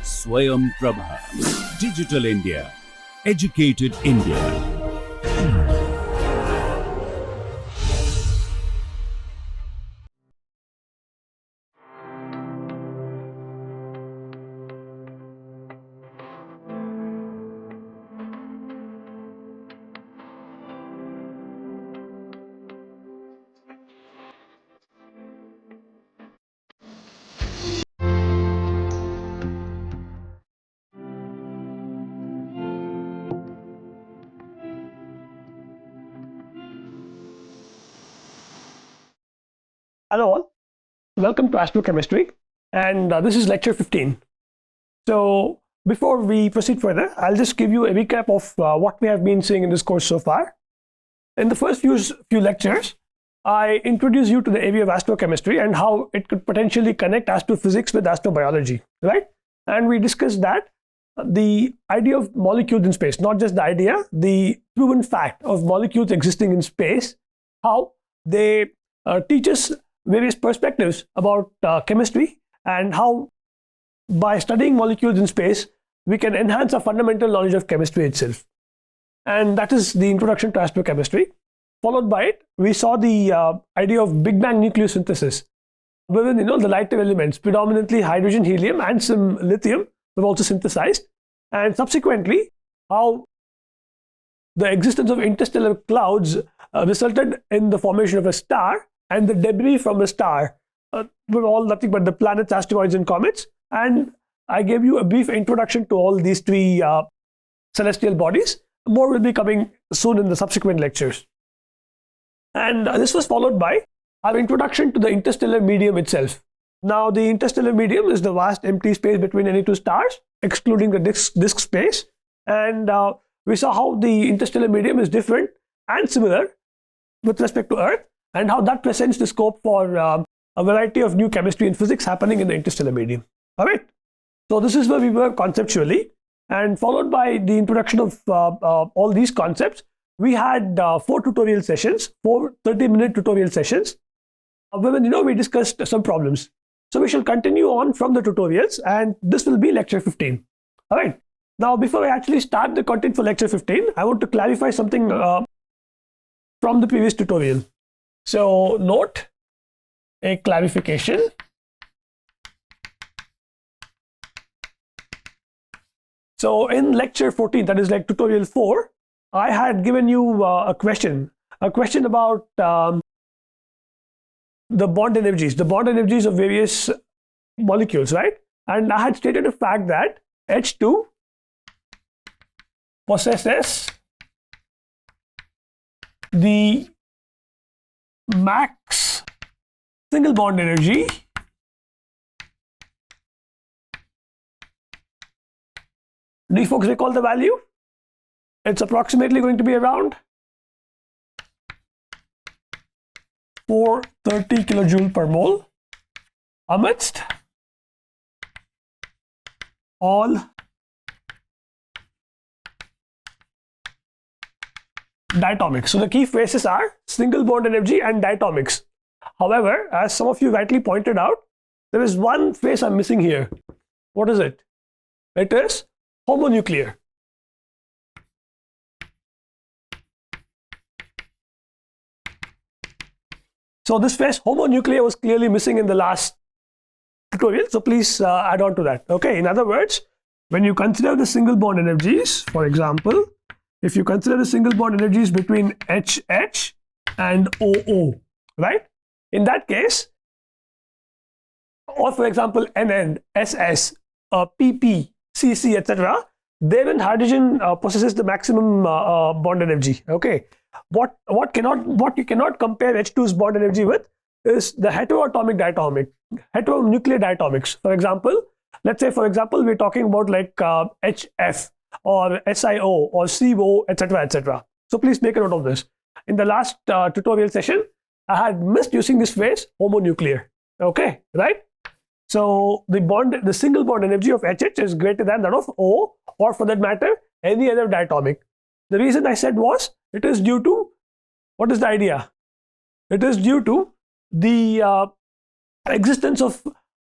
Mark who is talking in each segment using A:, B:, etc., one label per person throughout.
A: Swayam Prabha. Digital India. Educated India.
B: Hello all, welcome to Astrochemistry, and this is lecture 15. So before we proceed further, I'll just give you a recap of what we have been seeing in this course so far. In the first few lectures, I introduced you to the area of astrochemistry and how it could potentially connect astrophysics with astrobiology, right? And we discussed that the idea of molecules in space, not just the idea, the proven fact of molecules existing in space, how they teach us various perspectives about chemistry, and how by studying molecules in space we can enhance our fundamental knowledge of chemistry itself. And that is the introduction to astrochemistry. Followed by it, we saw the idea of Big Bang nucleosynthesis, wherein the lighter elements, predominantly hydrogen, helium, and some lithium, were also synthesized, and subsequently how the existence of interstellar clouds resulted in the formation of a star, and the debris from the star were all nothing but the planets, asteroids, and comets. And I gave you a brief introduction to all these three celestial bodies. More will be coming soon in the subsequent lectures. And this was followed by our introduction to the interstellar medium itself. Now, the interstellar medium is the vast empty space between any two stars, excluding the disk space. And we saw how the interstellar medium is different and similar with respect to Earth, and how that presents the scope for a variety of new chemistry and physics happening in the interstellar medium. All right. So this is where we were conceptually, and followed by the introduction of all these concepts, we had 4 tutorial sessions, 4 30-minute tutorial sessions, where we discussed some problems. So we shall continue on from the tutorials, and this will be lecture 15. All right. Now, before I actually start the content for lecture 15, I want to clarify something from the previous tutorial. So note a clarification. So in lecture 14, that is like tutorial 4, I had given you a question about the bond energies of various molecules, right? And I had stated a fact that H2 possesses the max single bond energy do you folks recall the value? It's approximately going to be around 430 kilojoule per mole amidst all diatomics. So the key phrases are single bond energy and diatomics. However, as some of you rightly pointed out, there is one phrase I'm missing here. What is it? It is homonuclear. So this phrase homonuclear was clearly missing in the last tutorial. So please add on to that. Okay. In other words, when you consider the single bond energies, for example, if you consider the single bond energies between HH and OO, right? In that case, or for example, NN, SS, PP, CC, etc., therein hydrogen possesses the maximum bond energy. Okay. What you cannot compare H2's bond energy with is the heteronuclear diatomics. For example, let's say we're talking about like HF or SiO or CO, etc., etc. So please make a note of this. In the last tutorial session, I had missed using this phrase homonuclear. Okay, right? So the single bond energy of HH is greater than that of O, or for that matter, any other diatomic. The reason I said was, it is due to, what is the idea? It is due to the existence of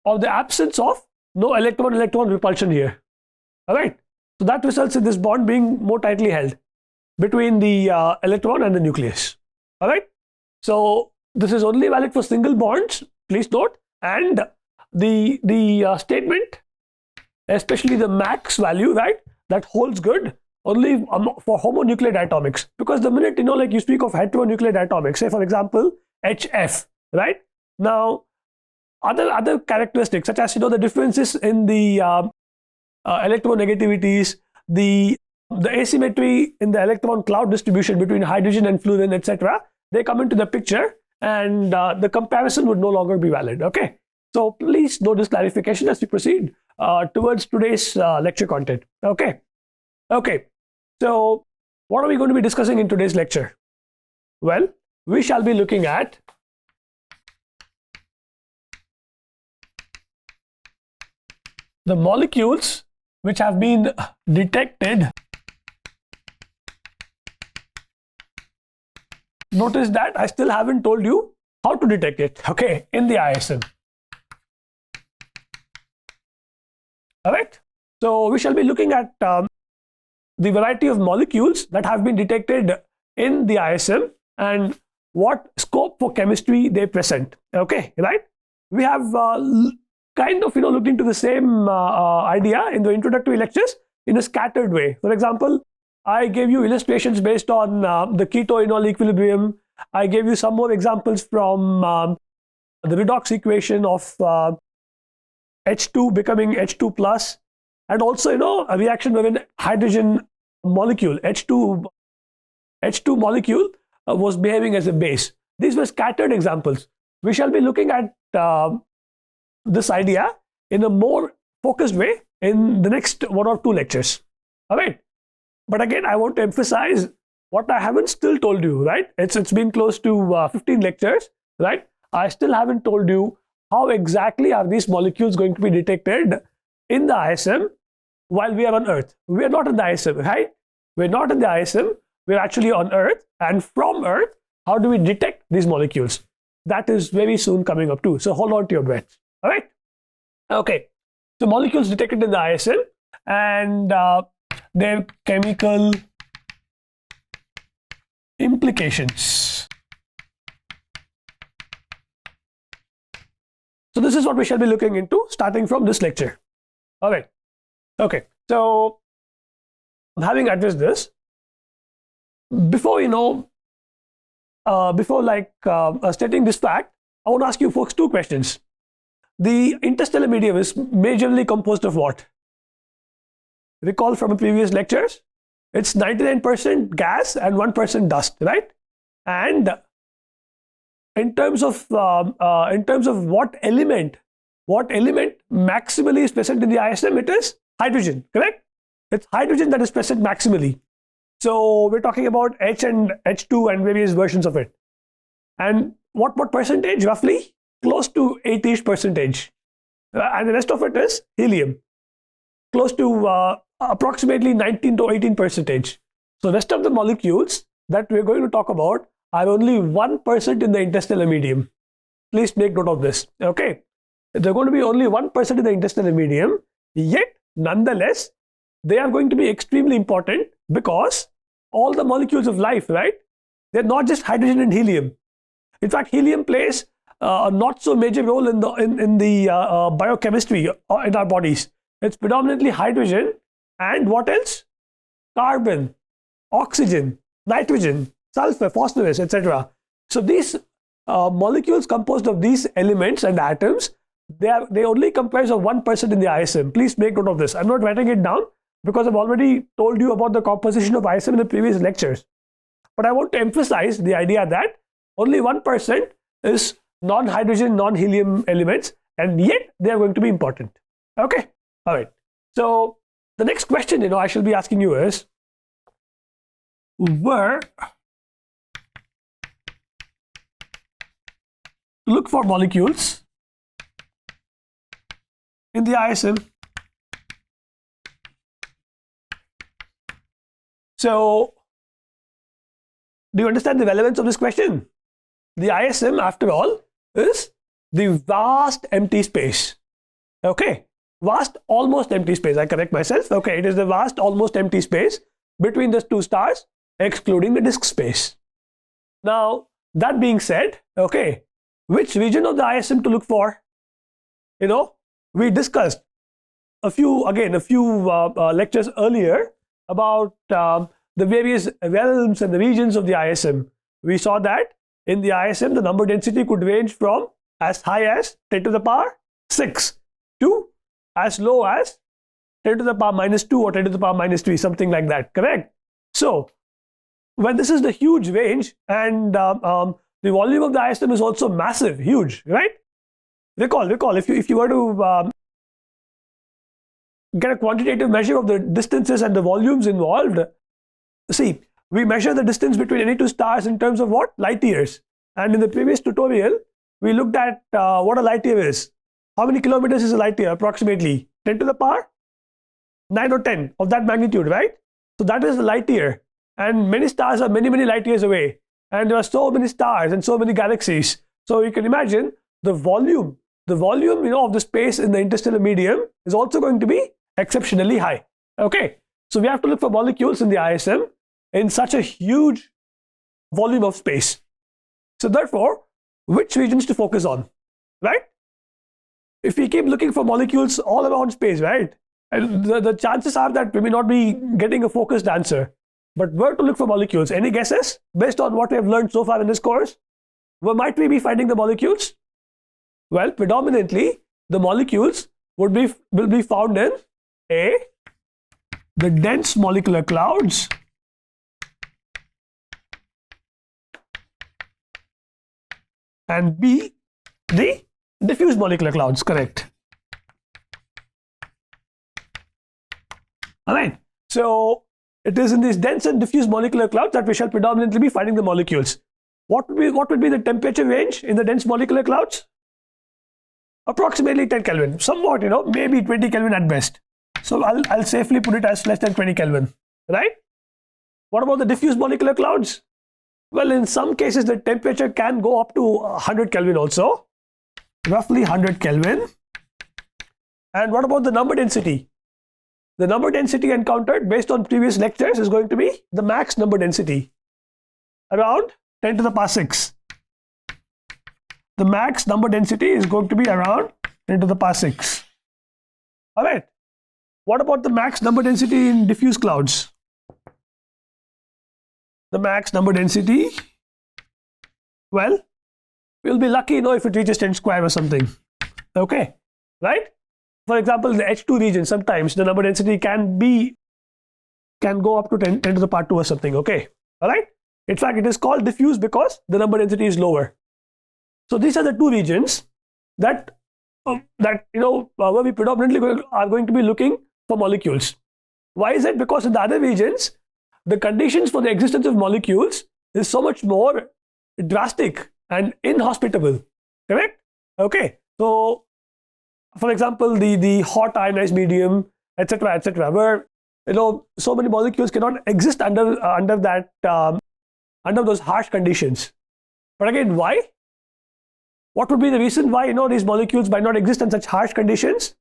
B: the absence of no electron-electron repulsion here. All right. So that results in this bond being more tightly held between the electron and the nucleus. All right. So this is only valid for single bonds, please note, and the statement, especially the max value, right, that holds good only for homonuclear diatomics, because the minute like you speak of heteronuclear diatomics, say for example HF, right? Now other characteristics such as the differences in the electronegativities, the asymmetry in the electron cloud distribution between hydrogen and fluorine, etc., they come into the picture, and the comparison would no longer be valid. Okay, so please note this clarification as we proceed towards today's lecture content. Okay. So what are we going to be discussing in today's lecture? Well, we shall be looking at the molecules which have been detected. Notice that I still haven't told you how to detect it, okay, in the ISM. All right. So we shall be looking at the variety of molecules that have been detected in the ISM and what scope for chemistry they present. Okay, right? We have kind of looked into the same idea in the introductory lectures in a scattered way. For example, I gave you illustrations based on the keto-enol equilibrium. I gave you some more examples from the redox equation of H2 becoming H2 plus, and also a reaction wherein hydrogen molecule H2 molecule was behaving as a base. These were scattered examples. We shall be looking at this idea in a more focused way in the next 1 or 2 lectures. All right. But again, I want to emphasize what I haven't still told you, right? It's been close to 15 lectures, right? I still haven't told you how exactly are these molecules going to be detected in the ISM while we are on Earth. We are not in the ISM, right? We're not in the ISM. We're actually on Earth. And from Earth, how do we detect these molecules? That is very soon coming up too. So hold on to your breath. All right? Okay. So molecules detected in the ISM and their chemical implications. So this is what we shall be looking into starting from this lecture. All right. Okay. So having addressed this, before stating this fact, I want to ask you folks 2 questions. The interstellar medium is majorly composed of what? Recall from previous lectures, it's 99% gas and 1% dust, right? And in terms of what element maximally is present in the ISM, it is hydrogen, correct? It's hydrogen that is present maximally. So we're talking about H and H2 and various versions of it. And what percentage? Roughly close to 80%. And the rest of it is helium, close to approximately 19 to 18%. So the rest of the molecules that we're going to talk about are only 1% in the interstellar medium. Please make note of this. Okay, they're going to be only 1% in the interstellar medium, yet nonetheless they are going to be extremely important, because all the molecules of life, right, they're not just hydrogen and helium. In fact, helium plays a not so major role in the biochemistry in our bodies. It's predominantly hydrogen and what else? Carbon, oxygen, nitrogen, sulfur, phosphorus, etc. So these molecules composed of these elements and atoms, they only comprise of 1% in the ISM. Please make note of this. I'm not writing it down because I've already told you about the composition of ISM in the previous lectures. But I want to emphasize the idea that only 1% is non-hydrogen, non-helium elements, and yet they are going to be important. Okay? All right. So the next question, I shall be asking you is, where to look for molecules in the ISM. So, do you understand the relevance of this question? The ISM, after all, is the vast empty space. Okay, vast almost empty space. I correct myself. Okay, it is the vast almost empty space between the two stars, excluding the disk space. Now, that being said, okay, which region of the ISM to look for? We discussed a few lectures earlier about the various realms and the regions of the ISM. We saw that in the ISM, the number density could range from as high as 10 to the power 6 to as low as 10 to the power minus 2 or 10 to the power minus 3, something like that, correct? So, when this is the huge range and the volume of the ISM is also massive, huge, right? Recall, if you were to get a quantitative measure of the distances and the volumes involved, see, we measure the distance between any two stars in terms of what? Light years. And in the previous tutorial, we looked at what a light year is. How many kilometers is a light year? Approximately 10 to the power 9 or 10 of that magnitude, right? So that is the light year. And many stars are many, many light years away. And there are so many stars and so many galaxies. So you can imagine the volume, of the space in the interstellar medium is also going to be exceptionally high. Okay. So we have to look for molecules in the ISM in such a huge volume of space. So therefore, which regions to focus on, right? If we keep looking for molecules all around space, right? And the chances are that we may not be getting a focused answer. But where to look for molecules? Any guesses based on what we have learned so far in this course? Where might we be finding the molecules? Well, predominantly the molecules will be found in A, the dense molecular clouds, and B, the diffuse molecular clouds, correct? All right. So it is in these dense and diffuse molecular clouds that we shall predominantly be finding the molecules. What would be the temperature range in the dense molecular clouds? Approximately 10 Kelvin, somewhat, maybe 20 Kelvin at best. So I'll safely put it as less than 20 Kelvin, right? What about the diffuse molecular clouds? Well, in some cases, the temperature can go up to 100 Kelvin also, roughly 100 Kelvin. And what about the number density? The number density encountered based on previous lectures is going to be the max number density, around 10 to the power 6. The max number density is going to be around 10 to the power 6. All right. What about the max number density in diffuse clouds? The max number density, well, we'll be lucky, if it reaches 10 square or something. Okay, right? For example, in the H2 region, sometimes the number density can go up to 10 to the power 2 or something. Okay, all right. In fact, it is called diffuse because the number density is lower. So these are the two regions that where we predominantly are going to be looking for molecules. Why is it? Because in the other regions, the conditions for the existence of molecules is so much more drastic and inhospitable. Correct? Okay. So, for example, the hot ionized medium, etc., where so many molecules cannot exist under those harsh conditions. But again, why? What would be the reason why these molecules might not exist in such harsh conditions?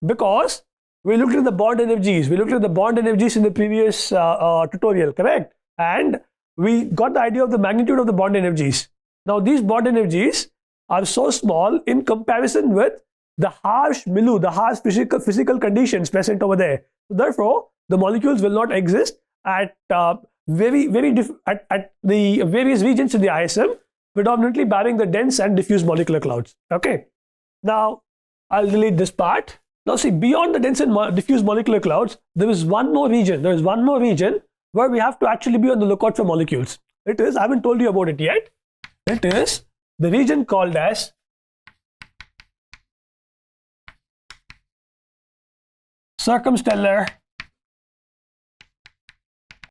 B: Because we looked at the bond energies. We looked at the bond energies in the previous tutorial, correct? And we got the idea of the magnitude of the bond energies. Now, these bond energies are so small in comparison with the harsh milieu, the harsh physical conditions present over there. So therefore, the molecules will not exist at at the various regions in the ISM, predominantly barring the dense and diffuse molecular clouds. Okay. Now, I'll delete this part. Now see, beyond the dense and diffuse molecular clouds, there is one more region. There is one more region where we have to actually be on the lookout for molecules. It is, I haven't told you about it yet. It is the region called as circumstellar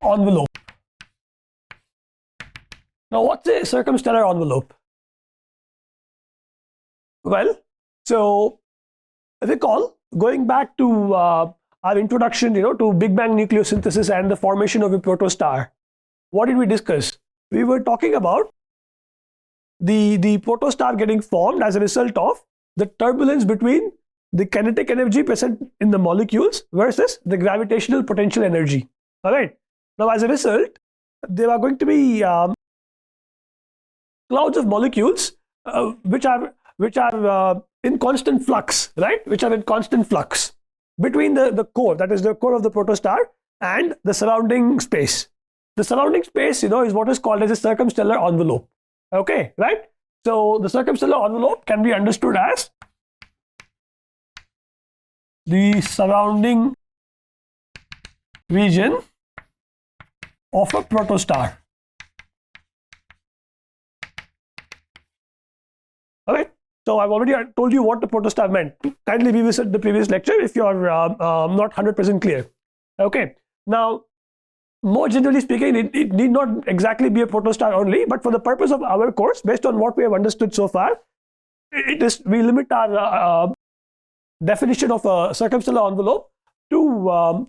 B: envelope. Now, what's a circumstellar envelope? Well, so recall, going back to our introduction, to Big Bang nucleosynthesis and the formation of a protostar. What did we discuss? We were talking about the protostar getting formed as a result of the turbulence between the kinetic energy present in the molecules versus the gravitational potential energy. All right. Now, as a result, there are going to be clouds of molecules which are in constant flux, right? Which are in constant flux between the core, that is the core of the protostar, and the surrounding space. The surrounding space, is what is called as a circumstellar envelope. Okay, right? So the circumstellar envelope can be understood as the surrounding region of a protostar. Alright, so I've already told you what the protostar meant. Kindly revisit the previous lecture if you're not 100% clear. Okay, now more generally speaking, it need not exactly be a protostar only, but for the purpose of our course, based on what we have understood so far, we limit our definition of a circumstellar envelope to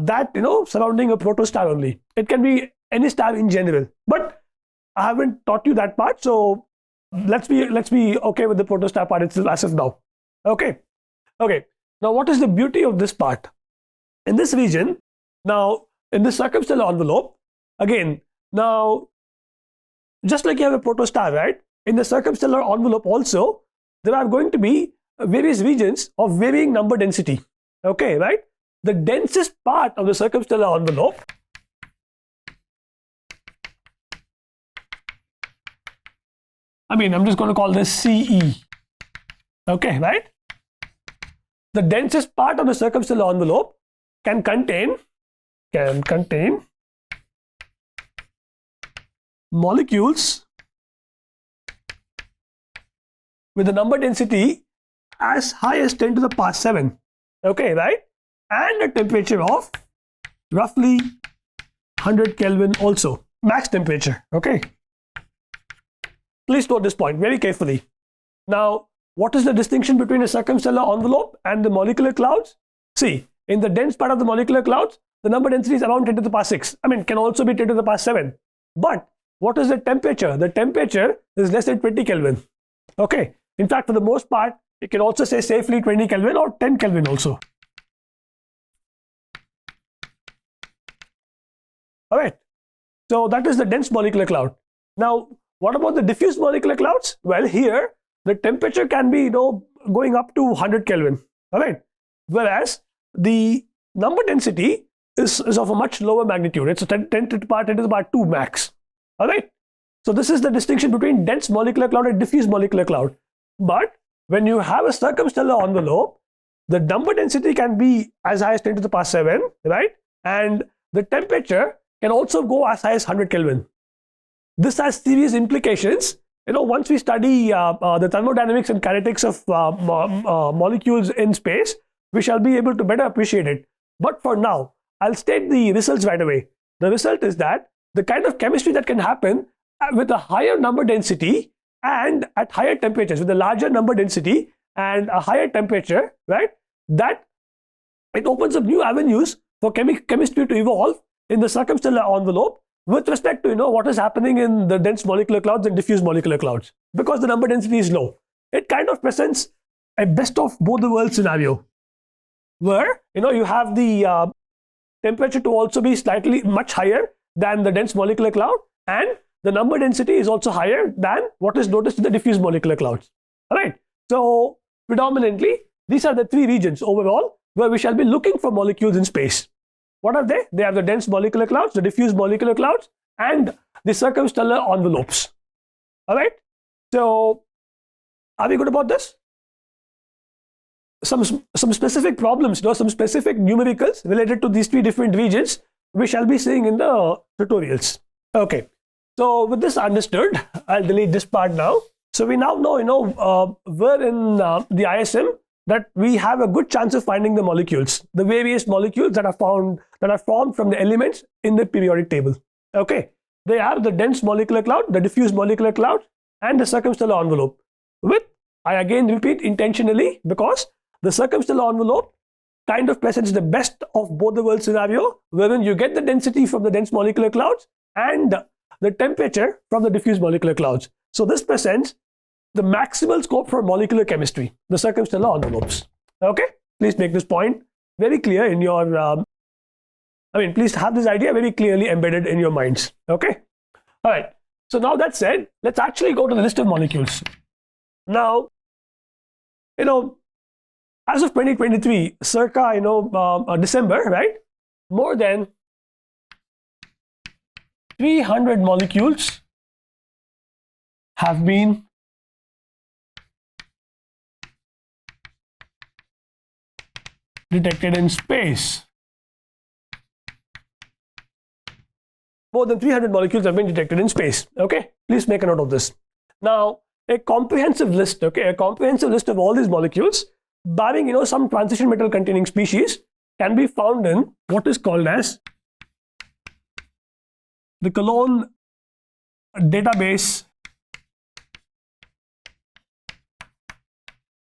B: that surrounding a protostar only. It can be any star in general, but I haven't taught you that part, so let's be okay with the protostar part itself as of now. Okay. Now, what is the beauty of this part? In this region, now in the circumstellar envelope, again, now just like you have a protostar, right? In the circumstellar envelope also, there are going to be various regions of varying number density. Okay, right? The densest part of the circumstellar envelope I'm just going to call this CE. Okay, right? The densest part of the circumstellar envelope can contain molecules with a number density as high as 10 to the power 7. Okay, right? And a temperature of roughly 100 Kelvin also, max temperature. Okay. Please note this point very carefully. Now, what is the distinction between a circumstellar envelope and the molecular clouds? See, in the dense part of the molecular clouds, the number density is around 10 to the power 6. Can also be 10 to the power 7. But what is the temperature? The temperature is less than 20 Kelvin. Okay. In fact, for the most part, you can also say safely 20 Kelvin or 10 Kelvin also. All right. So that is the dense molecular cloud. Now, what about the diffuse molecular clouds? Well, here the temperature can be going up to 100 Kelvin. All right. Whereas the number density is of a much lower magnitude. It's a 10 to the power 2 max. All right. So this is the distinction between dense molecular cloud and diffuse molecular cloud. But when you have a circumstellar envelope, the number density can be as high as 10 to the power 7, right? And the temperature can also go as high as 100 Kelvin. This has serious implications. Once we study the thermodynamics and kinetics of molecules in space, we shall be able to better appreciate it. But for now, I'll state the results right away. The result is that the kind of chemistry that can happen with a higher number density and at higher temperatures, with a larger number density and a higher temperature, right? That it opens up new avenues for chemistry to evolve in the circumstellar envelope with respect to what is happening in the dense molecular clouds and diffuse molecular clouds, because the number density is low. It kind of presents a best of both the worlds scenario, where you have the temperature to also be slightly much higher than the dense molecular cloud, and the number density is also higher than what is noticed in the diffuse molecular clouds. All right. So predominantly, these are the three regions overall where we shall be looking for molecules in space. What are they? They are the dense molecular clouds, the diffuse molecular clouds, and the circumstellar envelopes. All right. So are we good about this? Some specific problems, some specific numericals related to these three different regions we shall be seeing in the tutorials. Okay. So with this understood, I'll delete this part now. So we now know, where in the ISM that we have a good chance of finding the molecules, the various molecules that are formed from the elements in the periodic table. Okay, they are the dense molecular cloud, the diffuse molecular cloud, and the circumstellar envelope. With, I again repeat intentionally, because the circumstellar envelope kind of presents the best of both the world scenario, wherein you get the density from the dense molecular clouds and the temperature from the diffuse molecular clouds. So this presents the maximal scope for molecular chemistry, the circumstellar envelopes. Okay, please make this point very clear in your, please have this idea very clearly embedded in your minds. Okay, all right. So now that said, let's actually go to the list of molecules. Now, as of 2023, circa, December, right? More than 300 molecules have been detected in space. More than 300 molecules have been detected in space. Okay, please make a note of this. Now, a comprehensive list, a comprehensive list of all these molecules, barring, some transition metal containing species, can be found in what is called as the Cologne database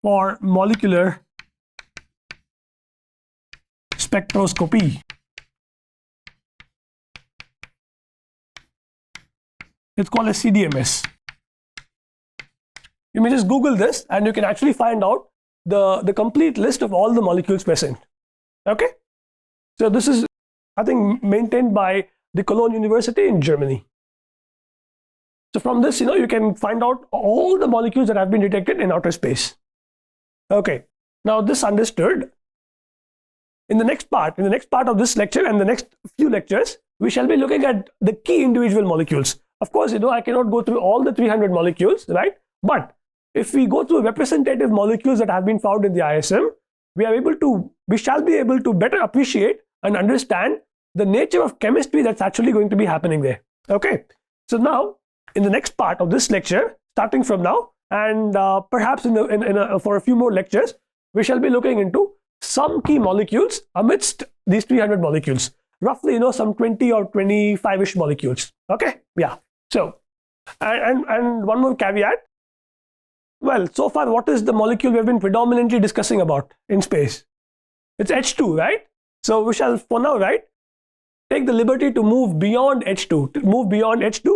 B: for molecular spectroscopy. It's called a CDMS. You may just Google this and you can actually find out the complete list of all the molecules present. Okay, so this is, I think, maintained by the Cologne University in Germany. So from this, you can find out all the molecules that have been detected in outer space. Okay, now this understood, in the next part of this lecture and the next few lectures, we shall be looking at the key individual molecules. Of course, I cannot go through all the 300 molecules, right? But if we go through representative molecules that have been found in the ISM, we shall be able to better appreciate and understand the nature of chemistry that's actually going to be happening there. Okay, so now in the next part of this lecture, starting from now, and perhaps for a few more lectures, we shall be looking into some key molecules amidst these 300 molecules. Roughly, some 20 or 25-ish molecules. Okay, yeah. So, and one more caveat. Well, so far, what is the molecule we have been predominantly discussing about in space? It's H2, right? So we shall, for now, right, take the liberty to move beyond H2,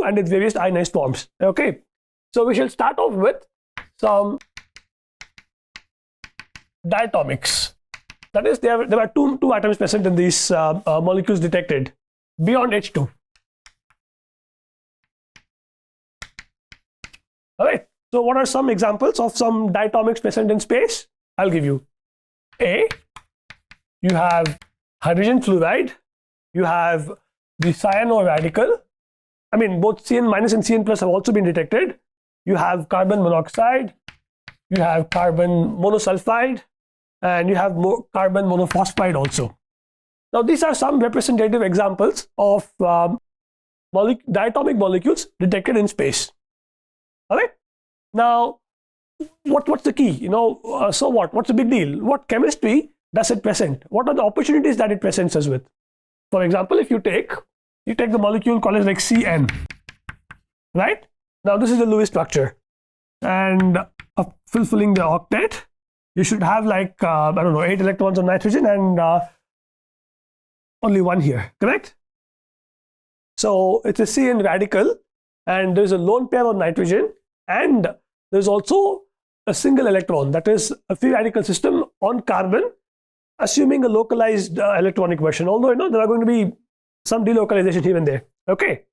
B: and its various ionized forms. Okay, so we shall start off with some diatomics. That is, there are two atoms present in these molecules detected beyond H2. All right. So what are some examples of some diatomics present in space? I'll give you. A, you have hydrogen fluoride, you have the cyano radical. Both Cn- and Cn+ have also been detected. You have carbon monoxide, you have carbon monosulfide, and you have carbon monophosphide also. Now, these are some representative examples of diatomic molecules detected in space. All right. Now, what's the key? So what? What's the big deal? What chemistry does it present? What are the opportunities that it presents us with? For example, if you take the molecule called as like Cn, right? Now, this is the Lewis structure, and fulfilling the octet, you should have like 8 electrons of nitrogen and only one here, correct? So it's a Cn radical, and there's a lone pair of nitrogen, and there's also a single electron, that is a free radical system on carbon, assuming a localized electronic version, although there are going to be some delocalization here and there. Okay,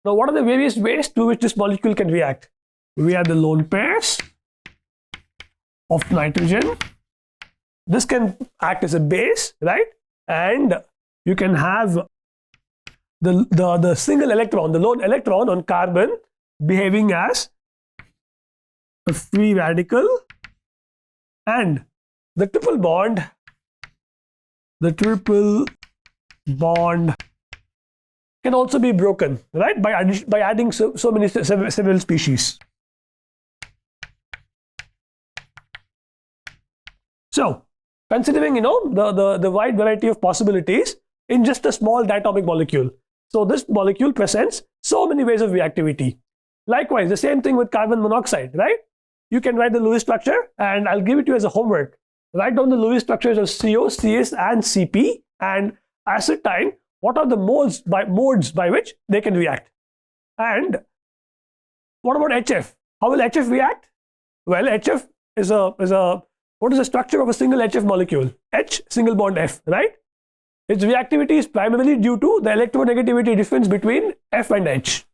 B: now what are the various ways to which this molecule can react? We have the lone pairs of nitrogen. This can act as a base, right? And you can have the single electron, the lone electron on carbon, behaving as a free radical, and the triple bond can also be broken, right, by adding several species. So, considering the wide variety of possibilities in just a small diatomic molecule, so this molecule presents so many ways of reactivity. Likewise, the same thing with carbon monoxide, right? You can write the Lewis structure, and I'll give it to you as a homework. Write down the Lewis structures of CO, CS, and CP, and ascertain what are the modes by which they can react. And what about HF? How will HF react? Well, HF is what is the structure of a single HF molecule? H single bond F, right? Its reactivity is primarily due to the electronegativity difference between F and H.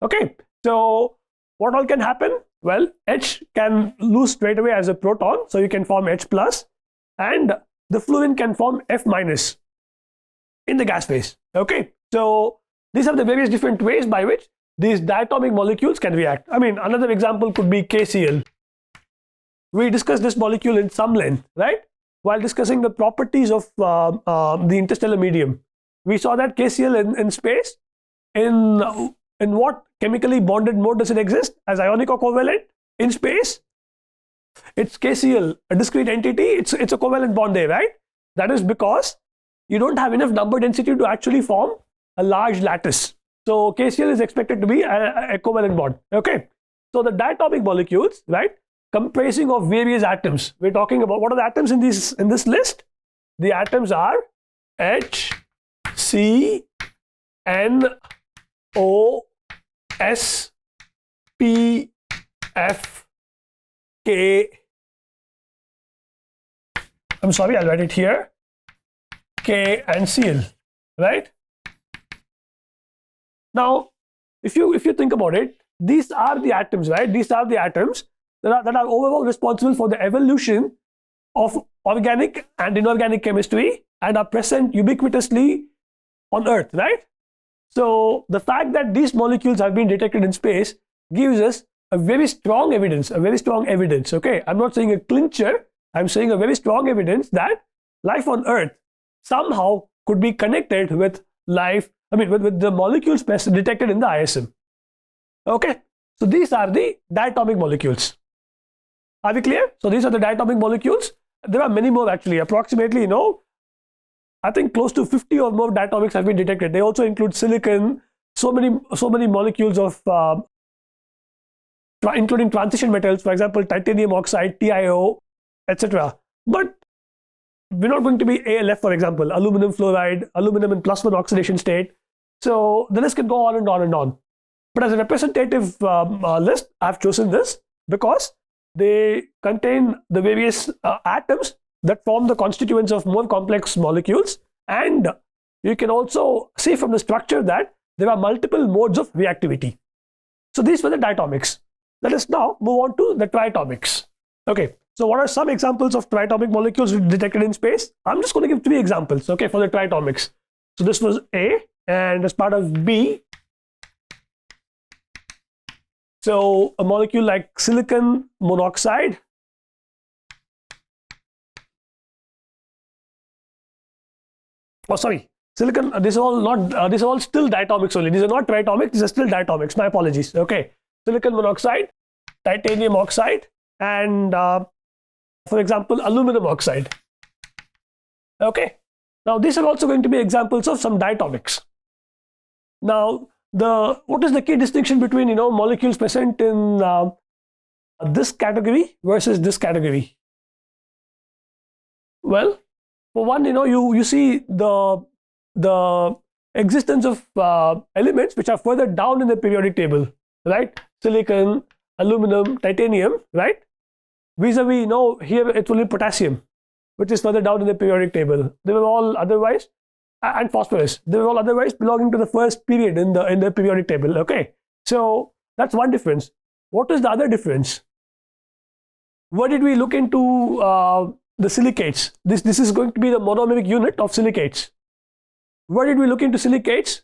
B: Okay, so what all can happen? Well, H can lose straight away as a proton, so you can form H plus, and the fluorine can form F minus in the gas phase. Okay, so these are the various different ways by which these diatomic molecules can react. I mean, another example could be KCl. We discussed this molecule in some length, right? While discussing the properties of the interstellar medium. We saw that KCl in space, in what chemically bonded mode does it exist? As ionic or covalent? In space, it's KCl, a discrete entity, it's a covalent bond there, right? That is because you don't have enough number density to actually form a large lattice. So KCl is expected to be a covalent bond. Okay, so the diatomic molecules, right, comprising of various atoms. We're talking about, what are the atoms in this list? The atoms are H, C, N, O, S, P, F, K. I'm sorry, I'll write it here. K and Cl, right? Now, if you think about it, these are the atoms, right? These are the atoms that are overall responsible for the evolution of organic and inorganic chemistry and are present ubiquitously on Earth, right? So the fact that these molecules have been detected in space gives us a very strong evidence, okay? I'm not saying a clincher, I'm saying a very strong evidence that life on Earth somehow could be connected with life, with the molecules detected in the ISM. Okay, so these are the diatomic molecules. Are we clear? So these are the diatomic molecules. There are many more actually, approximately, I think close to 50 or more diatomics have been detected. They also include silicon, so many molecules of, including transition metals, for example, titanium oxide, TiO, etc. But we're not going to be ALF, for example, aluminum fluoride, aluminum in +1 oxidation state. So the list can go on and on and on. But as a representative list, I've chosen this because they contain the various atoms that form the constituents of more complex molecules, and you can also see from the structure that there are multiple modes of reactivity. So these were the diatomics. Let us now move on to the triatomics. Okay, so what are some examples of triatomic molecules detected in space? I'm just going to give 3 examples, okay, for the triatomics. So this was A, and as part of B, so a molecule like silicon monoxide, silicon, these are all still diatomics only. These are not triatomics, these are still diatomics. My apologies. Okay, silicon monoxide, titanium oxide, and for example, aluminum oxide. Okay, now these are also going to be examples of some diatomics. Now, what is the key distinction between molecules present in this category versus this category? Well, for one, you see the existence of elements which are further down in the periodic table, right? Silicon, aluminum, titanium, right? Vis-a-vis, here it's only potassium, which is further down in the periodic table. They were all otherwise, and phosphorus, they were all otherwise belonging to the first period in the periodic table. Okay, so that's one difference. What is the other difference? What did we look into the silicates? This is going to be the monomeric unit of silicates. What did we look into silicates?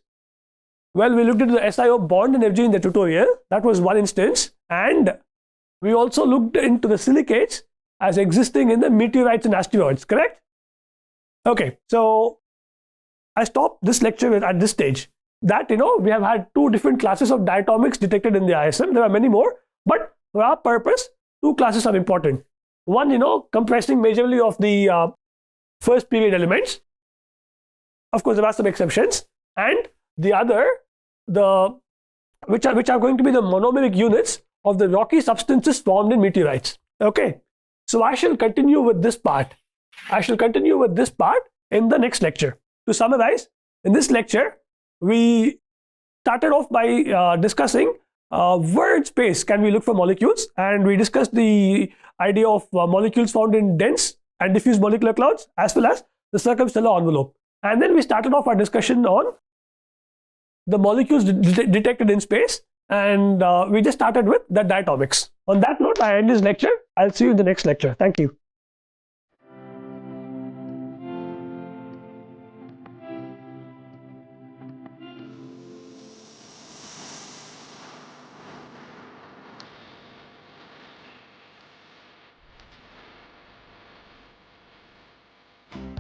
B: Well, we looked into the SiO bond energy in the tutorial. That was one instance. And we also looked into the silicates as existing in the meteorites and asteroids, correct? Okay, so I stopped this lecture at this stage. That, we have had 2 different classes of diatomics detected in the ISM. There are many more, but for our purpose, 2 classes are important. One, comprising majorly of the first period elements. Of course, there are some exceptions. And the other, which are going to be the monomeric units of the rocky substances formed in meteorites. Okay, so I shall continue with this part. In the next lecture. To summarize, in this lecture, we started off by discussing where in space can we look for molecules, and we discussed the idea of molecules found in dense and diffuse molecular clouds as well as the circumstellar envelope. And then we started off our discussion on the molecules detected in space, and we just started with the diatomics. On that note, I end this lecture. I'll see you in the next lecture. Thank you.